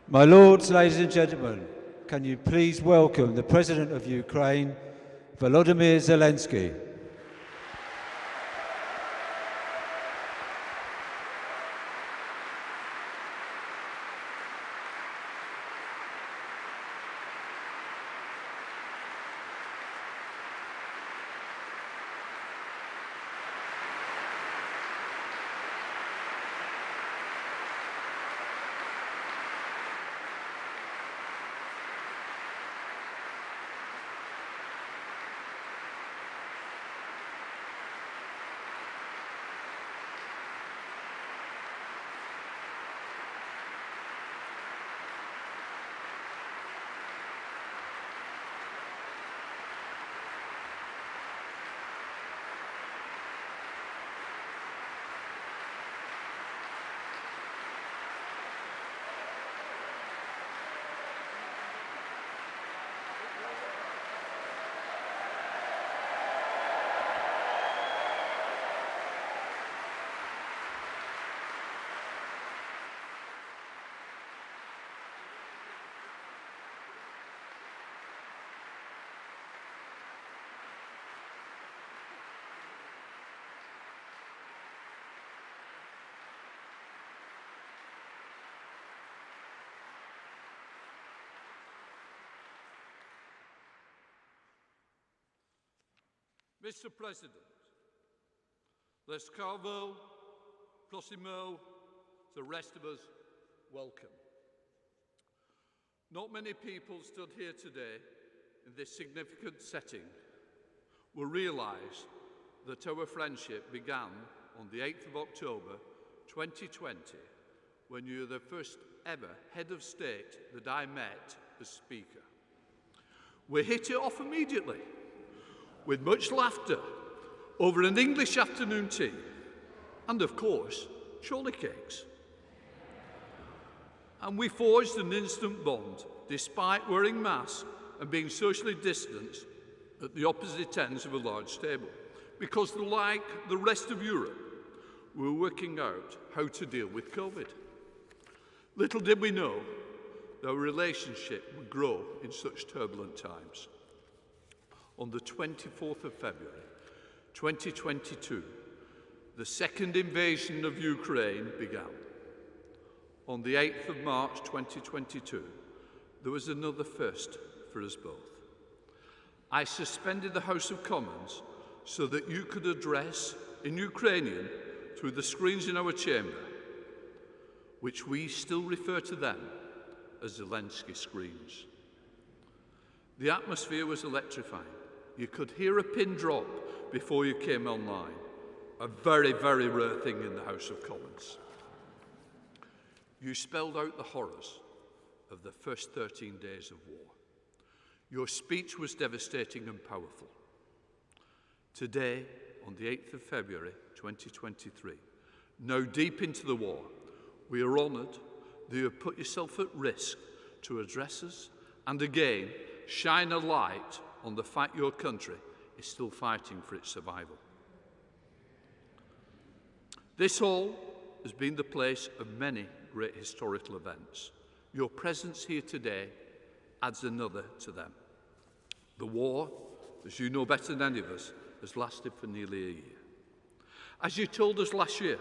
My lords, ladies and gentlemen, can you please welcome the President of Ukraine, Volodymyr Zeleński. Mr. President, l'escarveau, prossimo, the rest of us, welcome. Not many people stood here today in this significant setting will realise that our friendship began on the 8th of October 2020 when you were the first ever head of state that I met as Speaker. We hit it off immediately with much laughter over an English afternoon tea and, of course, chorley cakes. And we forged an instant bond despite wearing masks and being socially distanced at the opposite ends of a large table, because like the rest of Europe, we were working out how to deal with COVID. Little did we know that our relationship would grow in such turbulent times. On the 24th of February 2022, the second invasion of Ukraine began. On the 8th of March 2022, there was another first for us both. I suspended the House of Commons so that you could address in Ukrainian through the screens in our chamber, which we still refer to them as Zeleński screens. The atmosphere was electrifying. You could hear a pin drop before you came online, a very, very rare thing in the House of Commons. You spelled out the horrors of the first 13 days of war. Your speech was devastating and powerful. Today, on the 8th of February 2023, now deep into the war, we are honoured that you have put yourself at risk to address us and again shine a light on the fact your country is still fighting for its survival. This hall has been the place of many great historical events. Your presence here today adds another to them. The war, as you know better than any of us, has lasted for nearly a year. As you told us last year,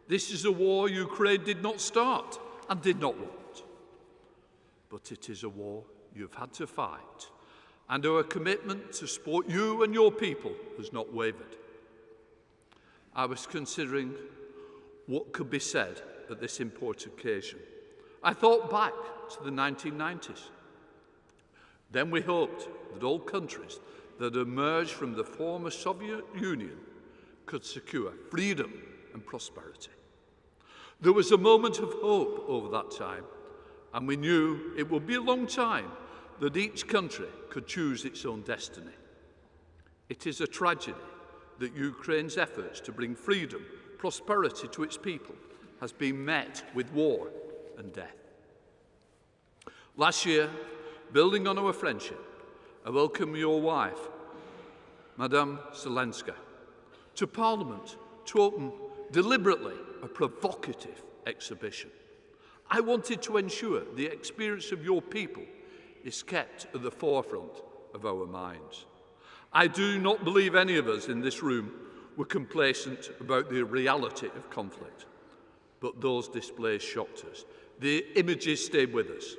this is a war Ukraine did not start and did not want. But it is a war you've had to fight, and our commitment to support you and your people has not wavered. I was considering what could be said at this important occasion. I thought back to the 1990s. Then we hoped that all countries that emerged from the former Soviet Union could secure freedom and prosperity. There was a moment of hope over that time, and we knew it would be a long time that each country could choose its own destiny. It is a tragedy that Ukraine's efforts to bring freedom, prosperity to its people has been met with war and death. Last year, building on our friendship, I welcome your wife, Madame Zeleńska, to Parliament to open deliberately a provocative exhibition. I wanted to ensure the experience of your people is kept at the forefront of our minds. I do not believe any of us in this room were complacent about the reality of conflict, but those displays shocked us. The images stayed with us.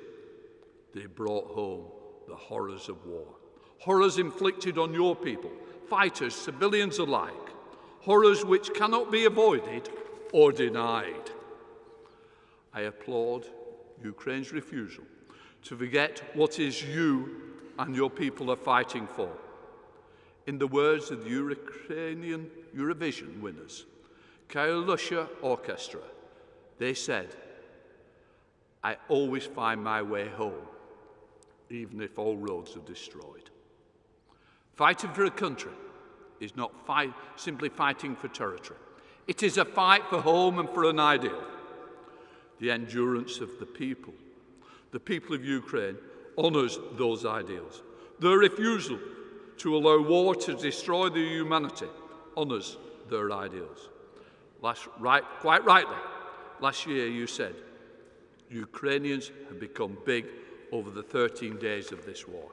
They brought home the horrors of war. Horrors inflicted on your people, fighters, civilians alike. Horrors which cannot be avoided or denied. I applaud Ukraine's refusal to forget what is you and your people are fighting for. In the words of the Ukrainian Eurovision winners, Kailusha Orchestra, they said, "I always find my way home, even if all roads are destroyed." Fighting for a country is not simply fighting for territory. It is a fight for home and for an ideal. The endurance of the people of Ukraine, honours those ideals. Their refusal to allow war to destroy their humanity honours their ideals. Quite rightly, last year you said, Ukrainians have become big over the 13 days of this war.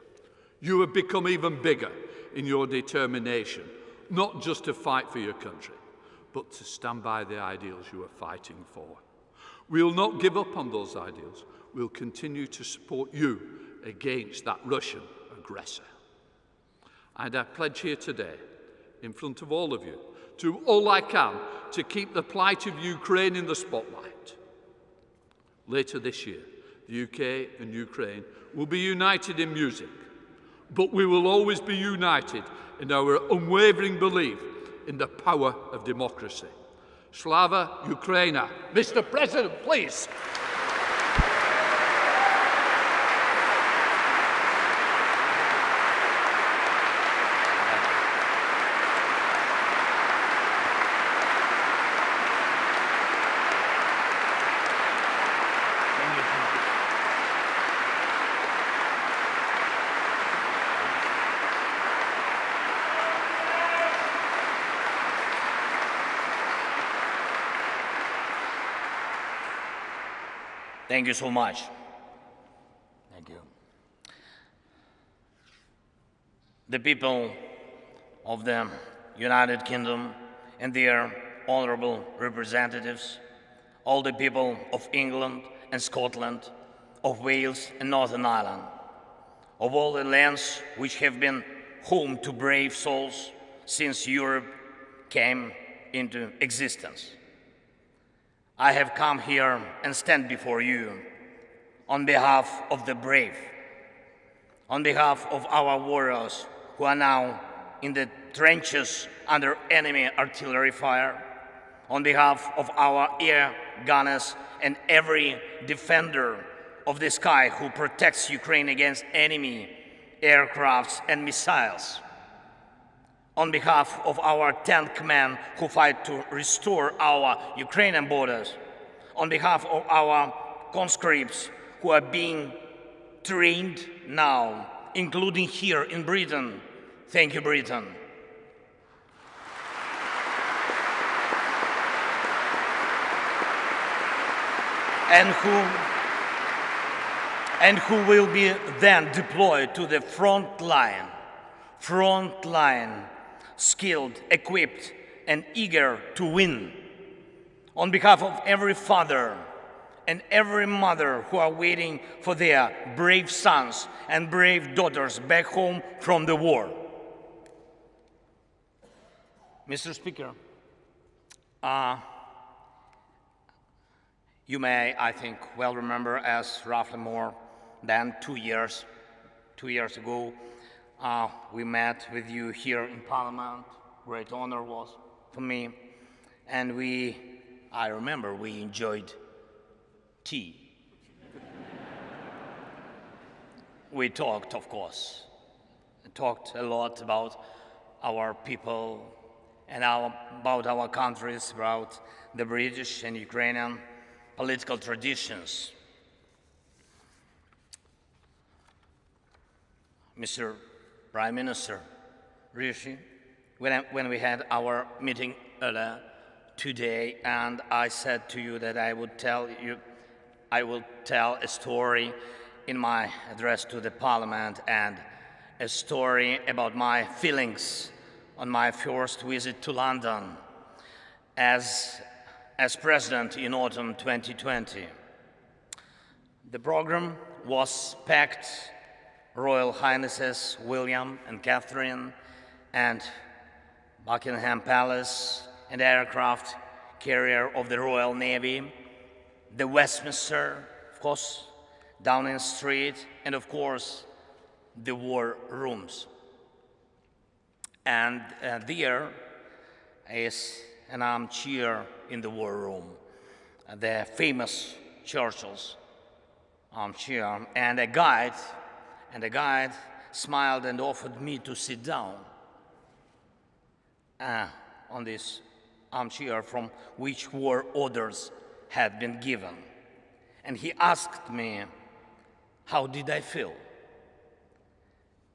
You have become even bigger in your determination, not just to fight for your country, but to stand by the ideals you are fighting for. We'll not give up on those ideals. We'll continue to support you against that Russian aggressor. And I pledge here today in front of all of you, to do all I can to keep the plight of Ukraine in the spotlight. Later this year, the UK and Ukraine will be united in music, but we will always be united in our unwavering belief in the power of democracy. Slava Ukraina. Mr. President, please. Thank you so much. Thank you. The people of the United Kingdom and their honorable representatives, all the people of England and Scotland, of Wales and Northern Ireland, of all the lands which have been home to brave souls since Europe came into existence. I have come here and stand before you on behalf of the brave, on behalf of our warriors who are now in the trenches under enemy artillery fire, on behalf of our air gunners and every defender of the sky who protects Ukraine against enemy aircrafts and missiles, on behalf of our tank men who fight to restore our Ukrainian borders, on behalf of our conscripts who are being trained now, including here in Britain. Thank you, Britain. And who will be then deployed to the front line, skilled, equipped, and eager to win. On behalf of every father and every mother who are waiting for their brave sons and brave daughters back home from the war. Mr. Speaker, you may, I think, well remember as roughly more than 2 years ago, we met with you here in Parliament. Great honor was for me. And I remember we enjoyed tea. We talked, of course. We talked a lot about our people and about our countries, about the British and Ukrainian political traditions. Mr. Prime Minister Rishi, when we had our meeting earlier today, and I said to you that I will tell a story in my address to the Parliament, and a story about my feelings on my first visit to London as President in autumn 2020. The program was packed. Royal Highnesses William and Catherine, and Buckingham Palace and aircraft carrier of the Royal Navy, the Westminster, of course, Downing Street, and of course, the war rooms. And there is an armchair in the war room, the famous Churchill's armchair, and a guide smiled and offered me to sit down on this armchair from which war orders had been given. And he asked me, how did I feel?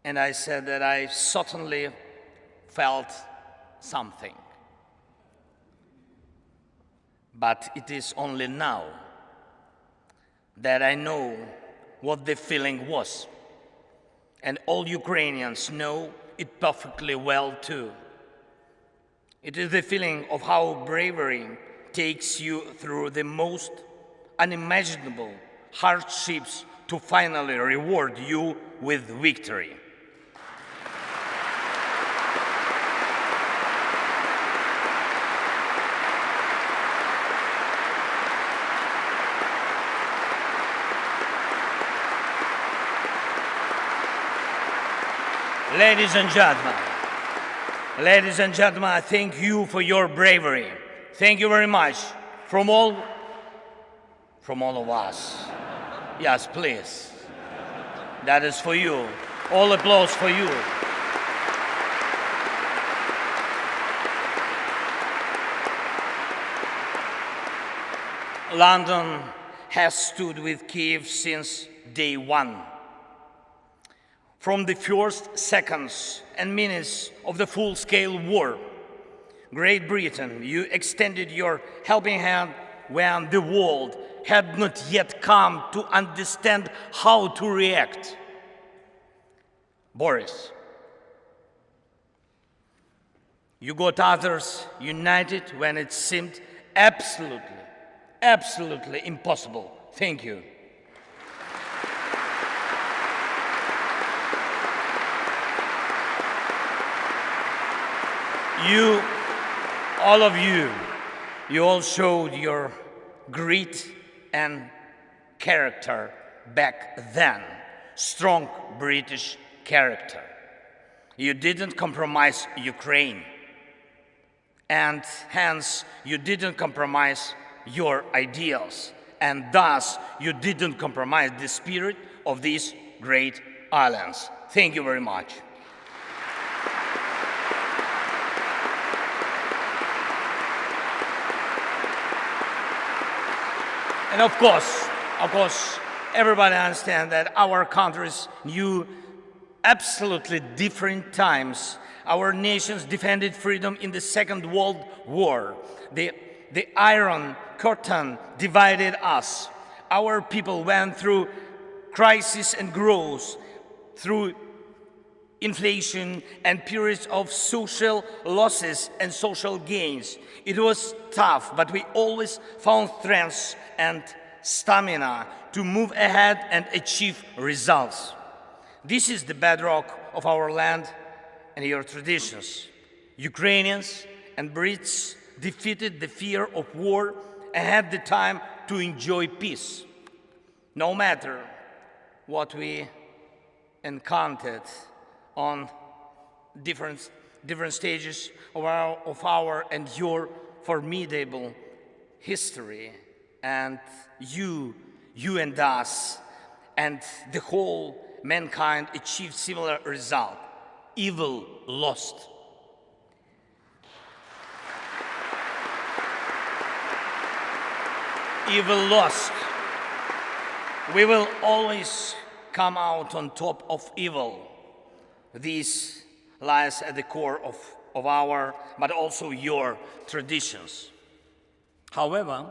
And I said that I certainly felt something. But it is only now that I know what the feeling was. And all Ukrainians know it perfectly well too. It is the feeling of how bravery takes you through the most unimaginable hardships to finally reward you with victory. Ladies and gentlemen, I thank you for your bravery. Thank you very much from all of us. Yes, please. That is for you. All applause for you. London has stood with Kyiv since day one. From the first seconds and minutes of the full-scale war, Great Britain, you extended your helping hand when the world had not yet come to understand how to react. Boris, you got others united when it seemed absolutely impossible. Thank you. All of you all showed your grit and character back then, strong British character. You didn't compromise Ukraine, and hence you didn't compromise your ideals, and thus you didn't compromise the spirit of these great islands. Thank you very much. And of course, everybody understands that our countries knew absolutely different times. Our nations defended freedom in the Second World War. The Iron Curtain divided us. Our people went through crisis and growth, through inflation and periods of social losses and social gains. It was tough, but we always found strength and stamina to move ahead and achieve results. This is the bedrock of our land and your traditions. Ukrainians and Brits defeated the fear of war and had the time to enjoy peace. No matter what we encountered on different stages of our and your formidable history, and you and us and the whole mankind achieved similar result. Evil lost. Evil lost. We will always come out on top of evil. This lies at the core of our, but also your traditions. However,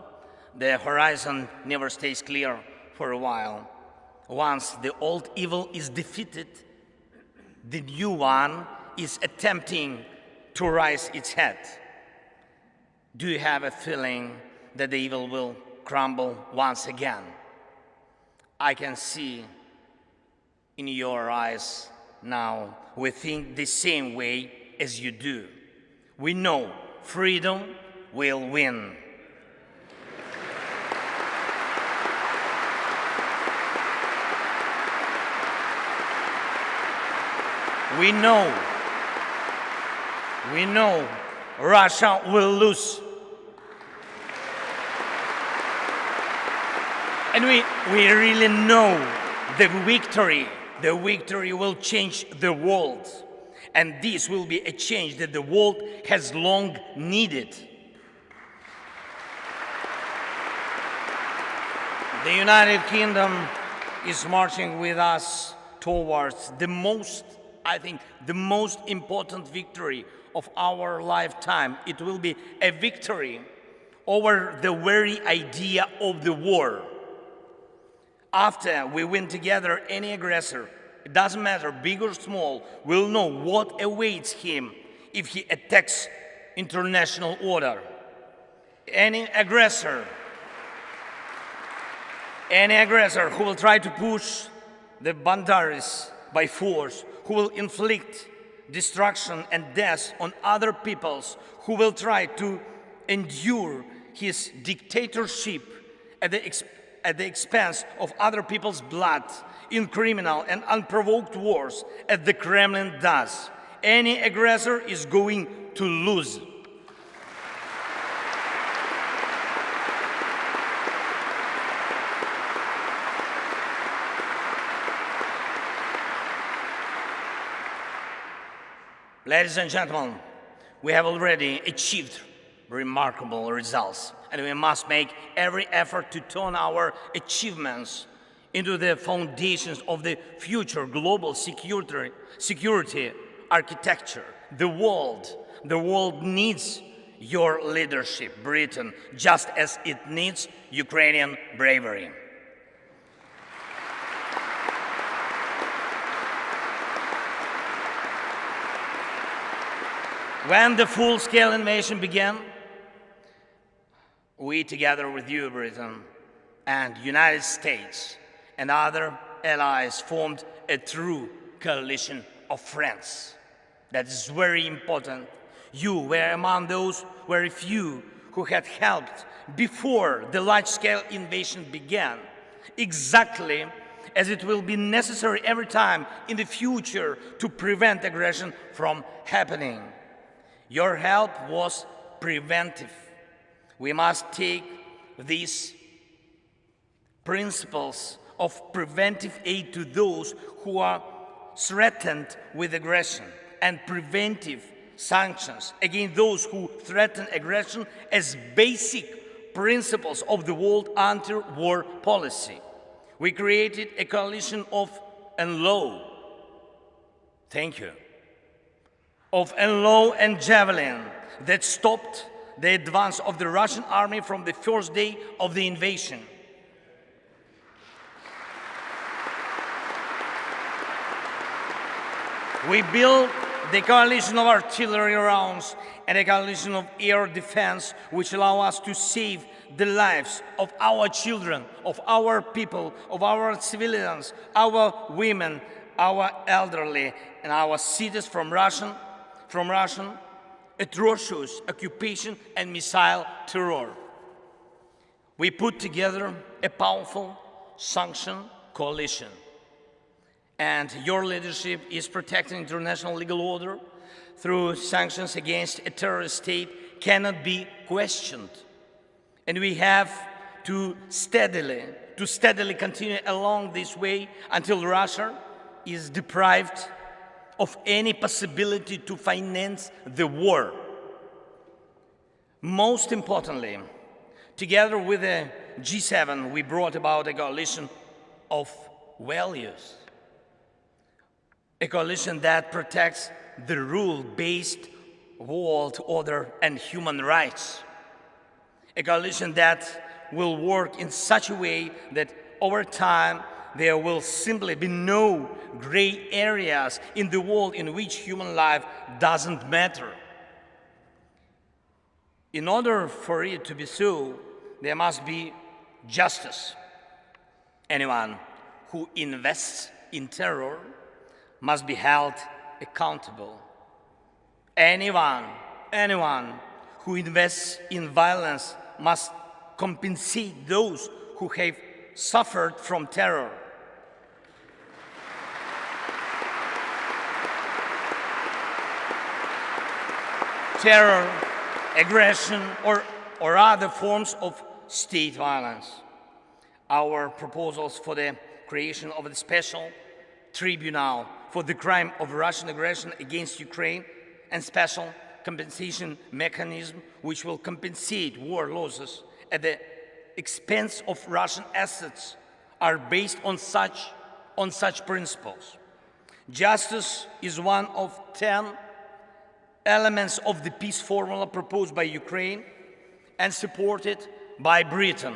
the horizon never stays clear for a while. Once the old evil is defeated, the new one is attempting to rise its head. Do you have a feeling that the evil will crumble once again? I can see in your eyes now we think the same way as you do. We know freedom will win. We know Russia will lose. And we really know the victory will change the world. And this will be a change that the world has long needed. The United Kingdom is marching with us towards the most important victory of our lifetime. It will be a victory over the very idea of the war. After we win together, any aggressor, it doesn't matter, big or small, will know what awaits him if he attacks international order. Any aggressor who will try to push the boundaries by force, who will inflict destruction and death on other peoples, who will try to endure his dictatorship at the at the expense of other people's blood in criminal and unprovoked wars, as the Kremlin does. Any aggressor is going to lose. Ladies and gentlemen, we have already achieved remarkable results, and we must make every effort to turn our achievements into the foundations of the future global security architecture. The world needs your leadership, Britain, just as it needs Ukrainian bravery. When the full-scale invasion began, we, together with you, Britain, and United States and other allies, formed a true coalition of friends. That is very important. You were among those very few who had helped before the large-scale invasion began, exactly as it will be necessary every time in the future to prevent aggression from happening. Your help was preventive. We must take these principles of preventive aid to those who are threatened with aggression, and preventive sanctions against those who threaten aggression as basic principles of the world anti-war policy. We created a coalition of NLAW. Thank you. Of NLAW and Javelin that stopped the advance of the Russian army from the first day of the invasion. We built the coalition of artillery rounds and a coalition of air defense, which allow us to save the lives of our children, of our people, of our civilians, our women, our elderly, and our cities from Russian atrocious occupation and missile terror. We put together a powerful sanction coalition, and your leadership is protecting international legal order through sanctions against a terrorist state cannot be questioned. And we have to steadily continue along this way until Russia is deprived of any possibility to finance the war. Most importantly, together with the G7, we brought about a coalition of values, a coalition that protects the rule-based world order and human rights, a coalition that will work in such a way that over time there will simply be no gray areas in the world in which human life doesn't matter. In order for it to be so, there must be justice. Anyone who invests in terror must be held accountable. Anyone who invests in violence must compensate those who have suffered from terror. Terror, aggression, or other forms of state violence. Our proposals for the creation of a special tribunal for the crime of Russian aggression against Ukraine and special compensation mechanism which will compensate war losses at the expense of Russian assets are based on such principles. Justice is one of 10 elements of the peace formula proposed by Ukraine and supported by Britain.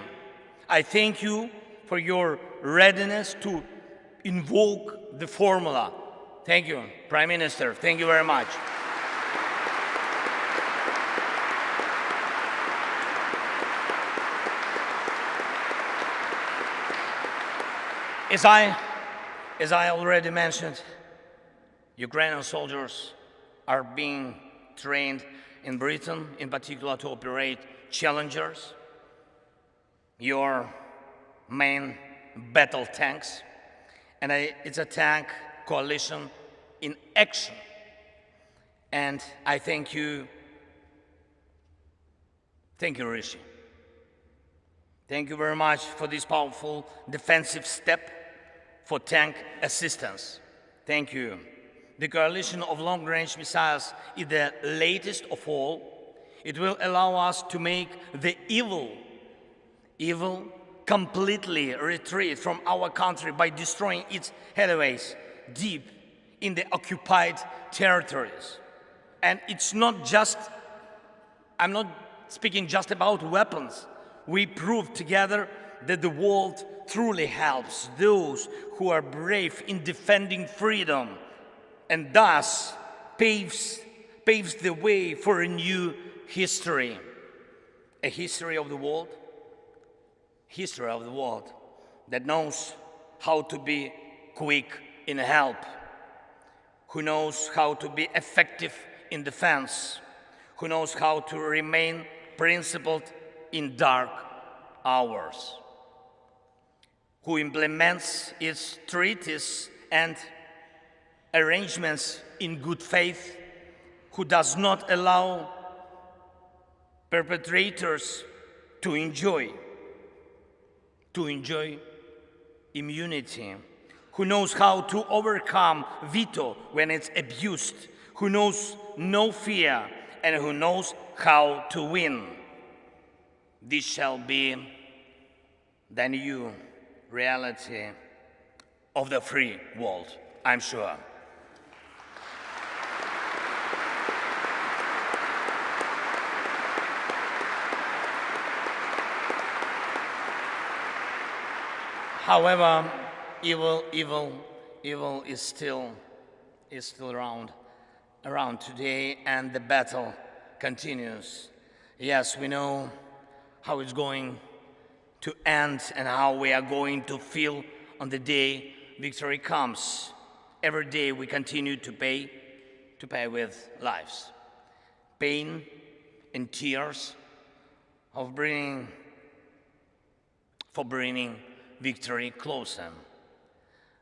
I thank you for your readiness to invoke the formula. Thank you, Prime Minister. Thank you very much. As I already mentioned, Ukrainian soldiers are being trained in Britain, in particular to operate Challengers. Your main battle tanks, and it's a tank coalition in action. And I thank you, Rishi. Thank you very much for this powerful defensive step for tank assistance. Thank you. The coalition of long-range missiles is the latest of all. It will allow us to make the evil completely retreat from our country by destroying its headways deep in the occupied territories. And it's not just, I'm not speaking just about weapons. We proved together that the world truly helps those who are brave in defending freedom, and thus paves the way for a new history. A history of the world that knows how to be quick in help, who knows how to be effective in defense, who knows how to remain principled in dark hours, who implements its treaties and arrangements in good faith, who does not allow perpetrators to enjoy immunity, who knows how to overcome veto when it's abused, who knows no fear, and who knows how to win. This shall be the new reality of the free world, I'm sure. However, evil is still around today, and the battle continues. Yes, we know how it's going to end and how we are going to feel on the day victory comes. Every day we continue to pay with lives, pain and tears for bringing victory closer,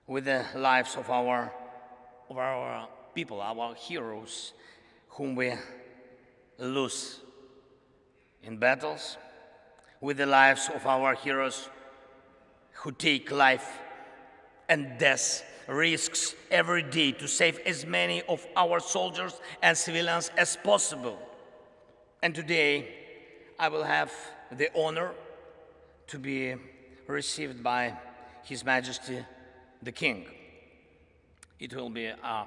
with the lives of our people, our heroes, whom we lose in battles, with the lives of our heroes who take life and death risks every day to save as many of our soldiers and civilians as possible. And today, I will have the honor to be received by His Majesty the King. It will be a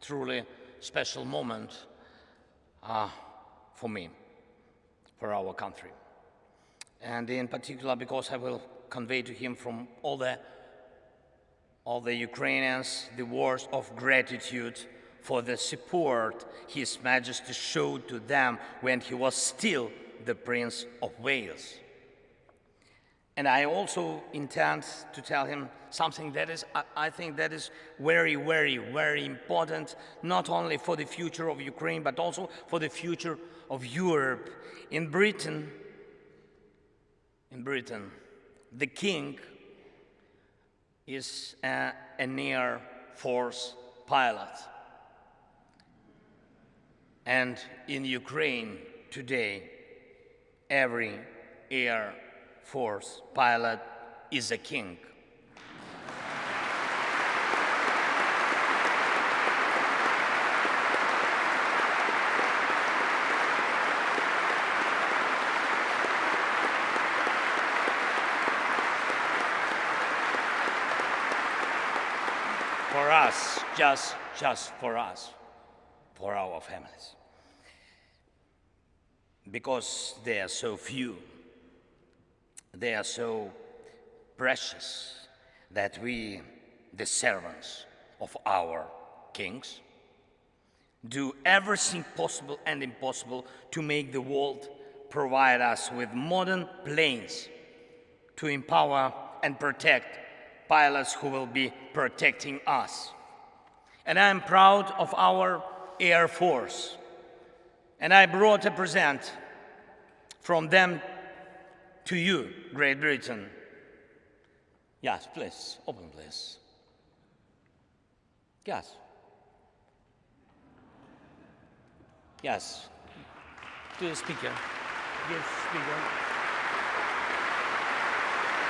truly special moment for me, for our country. And in particular, because I will convey to him from all the Ukrainians the words of gratitude for the support His Majesty showed to them when he was still the Prince of Wales. And I also intend to tell him something that is, I think that is very, very, very important, not only for the future of Ukraine, but also for the future of Europe. In Britain, the king is an Air Force pilot. And in Ukraine today, every Air Force pilot is a king. For us, just for us, for our families. Because they are so few, they are so precious that we, the servants of our kings, do everything possible and impossible to make the world provide us with modern planes to empower and protect pilots who will be protecting us. And I am proud of our Air Force. And I brought a present from them to you, Great Britain, Yes, please, open, please. Yes. Yes. To the speaker. Give speaker.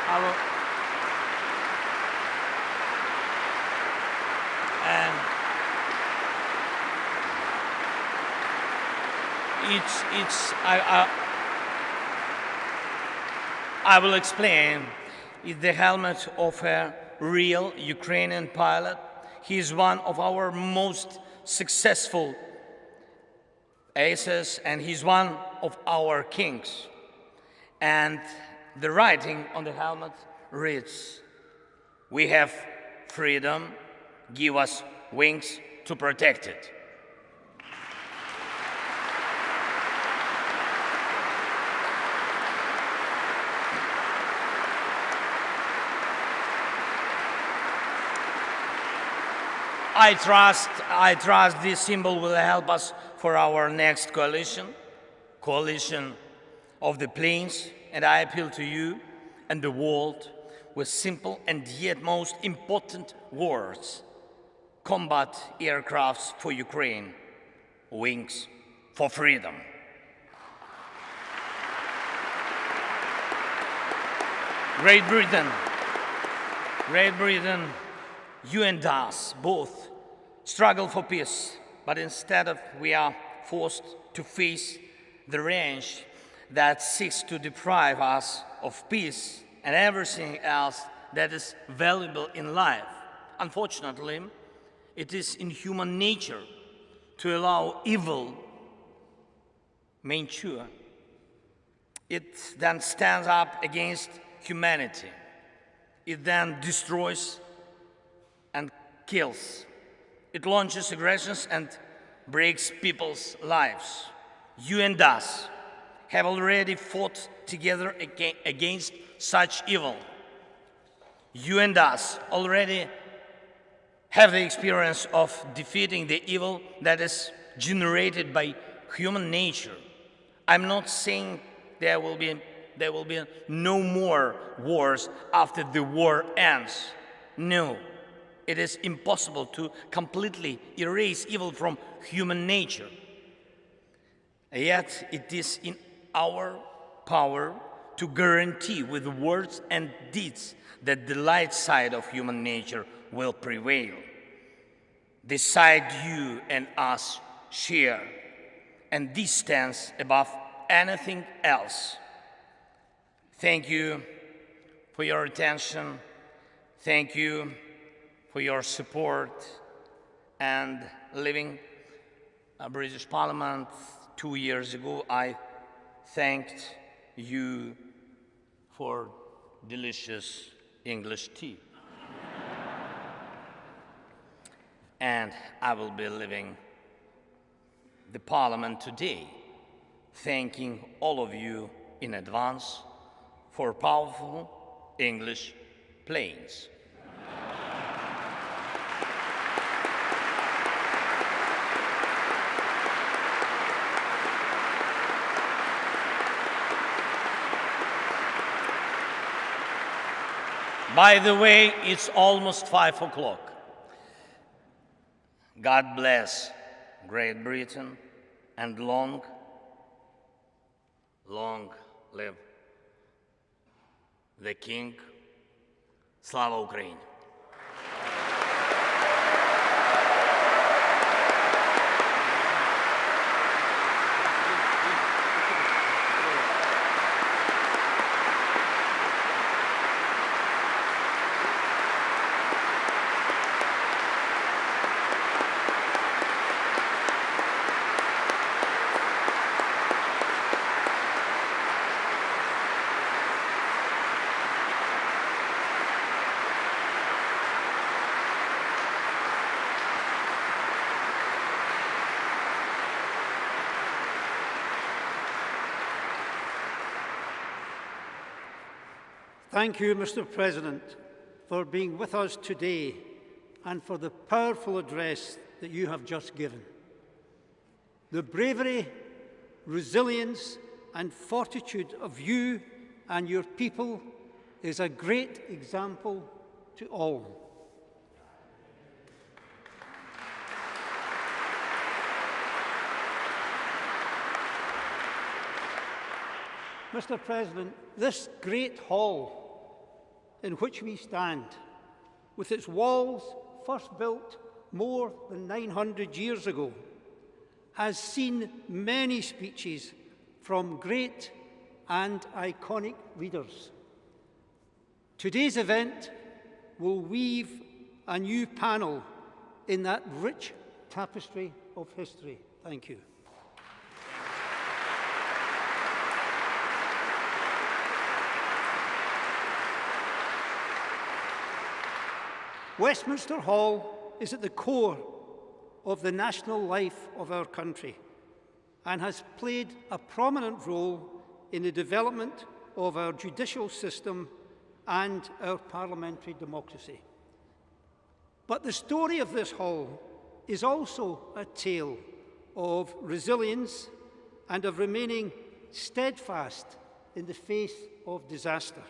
I will. And I will explain. It's the helmet of a real Ukrainian pilot. He is one of our most successful aces, and he's one of our kings. And the writing on the helmet reads, "We have freedom, give us wings to protect it." I trust this symbol will help us for our next coalition of the planes, and I appeal to you and the world with simple and yet most important words: combat aircrafts for Ukraine, wings for freedom. Great Britain, you and us both struggle for peace, but instead we are forced to face the range that seeks to deprive us of peace and everything else that is valuable in life. Unfortunately, it is in human nature to allow evil mature. It then stands up against humanity. It then destroys and kills. It launches aggressions and breaks people's lives. You and us have already fought together against such evil. You and us already have the experience of defeating the evil that is generated by human nature. I'm not saying there will be no more wars after the war ends. No. It is impossible to completely erase evil from human nature. Yet it is in our power to guarantee with words and deeds that the light side of human nature will prevail. The side you and us share, and this stands above anything else. Thank you for your attention. Thank you for your support. And leaving a British Parliament 2 years ago, I thanked you for delicious English tea. And I will be leaving the Parliament today, thanking all of you in advance for powerful English planes. By the way, it's almost 5 o'clock. God bless Great Britain and long live the King. Slava Ukraini! Thank you, Mr. President, for being with us today and for the powerful address that you have just given. The bravery, resilience, and fortitude of you and your people is a great example to all. Mr. President, this great hall in which we stand, with its walls first built more than 900 years ago, has seen many speeches from great and iconic leaders. Today's event will weave a new panel in that rich tapestry of history. Thank you. Westminster Hall is at the core of the national life of our country and has played a prominent role in the development of our judicial system and our parliamentary democracy. But the story of this hall is also a tale of resilience and of remaining steadfast in the face of disaster.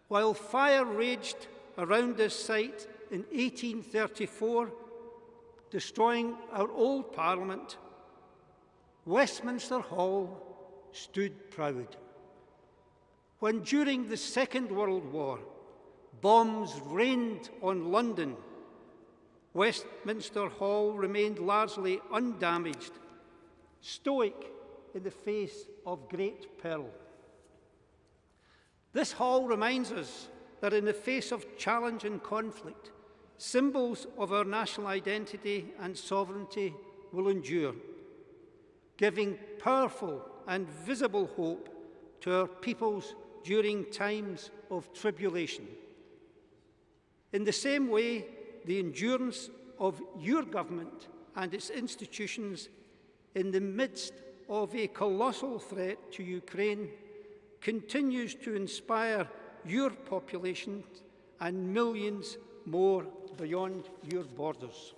While fire raged around this site in 1834, destroying our old Parliament, Westminster Hall stood proud. When during the Second World War, bombs rained on London, Westminster Hall remained largely undamaged, stoic in the face of great peril. This hall reminds us that in the face of challenge and conflict, symbols of our national identity and sovereignty will endure, giving powerful and visible hope to our peoples during times of tribulation. In the same way, the endurance of your government and its institutions in the midst of a colossal threat to Ukraine continues to inspire your population and millions more beyond your borders.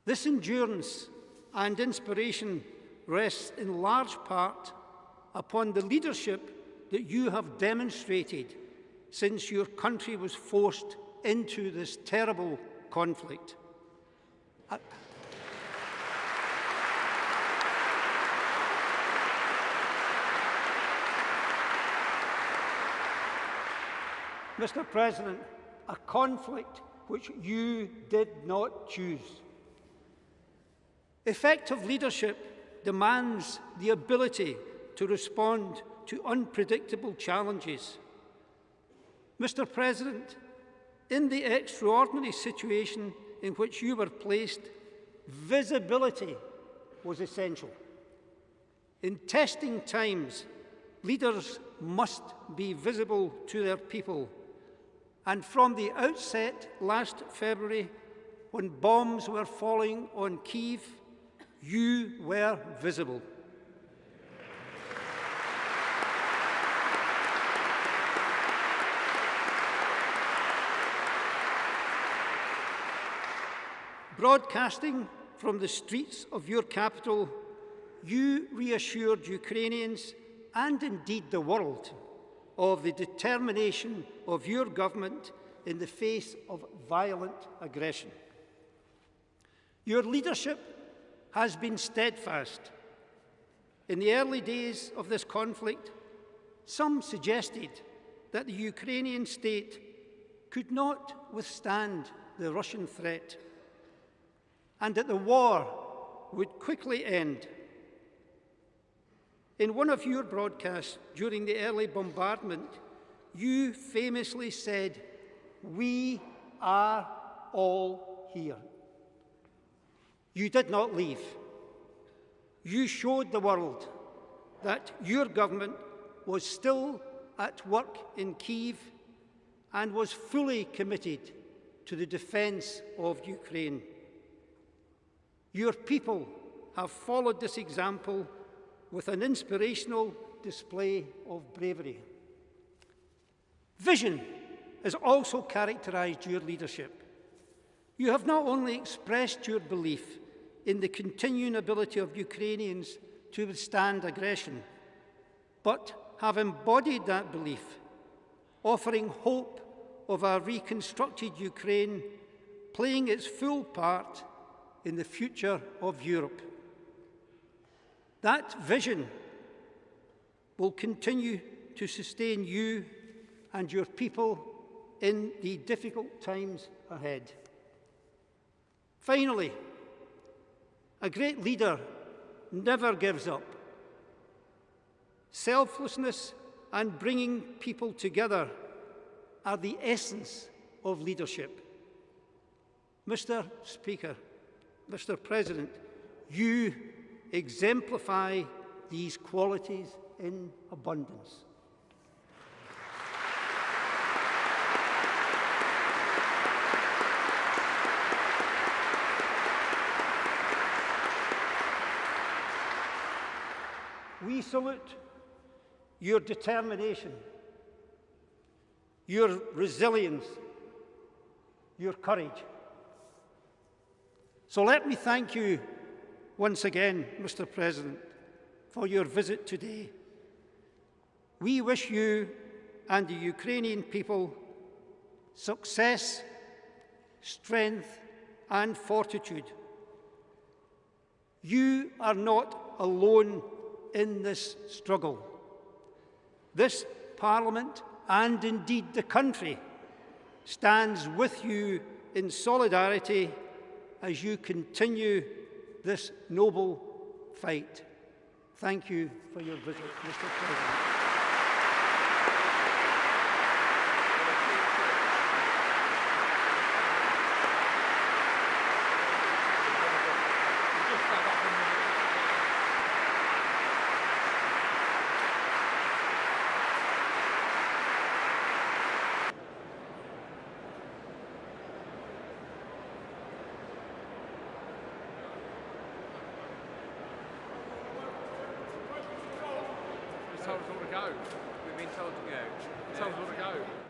This endurance and inspiration rests in large part upon the leadership that you have demonstrated since your country was forced into this terrible conflict. Mr. President, a conflict which you did not choose. Effective leadership demands the ability to respond to unpredictable challenges. Mr. President, in the extraordinary situation in which you were placed, visibility was essential. In testing times, leaders must be visible to their people. And from the outset last February, when bombs were falling on Kyiv, you were visible. Broadcasting from the streets of your capital, you reassured Ukrainians and indeed the world of the determination of your government in the face of violent aggression. Your leadership has been steadfast. In the early days of this conflict, some suggested that the Ukrainian state could not withstand the Russian threat and that the war would quickly end. In one of your broadcasts during the early bombardment, you famously said, "We are all here." You did not leave. You showed the world that your government was still at work in Kyiv and was fully committed to the defence of Ukraine. Your people have followed this example with an inspirational display of bravery. Vision has also characterised your leadership. You have not only expressed your belief in the continuing ability of Ukrainians to withstand aggression, but have embodied that belief, offering hope of a reconstructed Ukraine playing its full part in the future of Europe. That vision will continue to sustain you and your people in the difficult times ahead. Finally, a great leader never gives up. Selflessness and bringing people together are the essence of leadership. Mr. Speaker, Mr. President, you exemplify these qualities in abundance. We salute your determination, your resilience, your courage. So let me thank you once again, Mr. President, for your visit today. We wish you and the Ukrainian people success, strength, and fortitude. You are not alone in this struggle. This Parliament, and indeed the country, stands with you in solidarity as you continue this noble fight. Thank you for your visit, Mr. President. Told us all to go. We've been told to go. Told us all to go.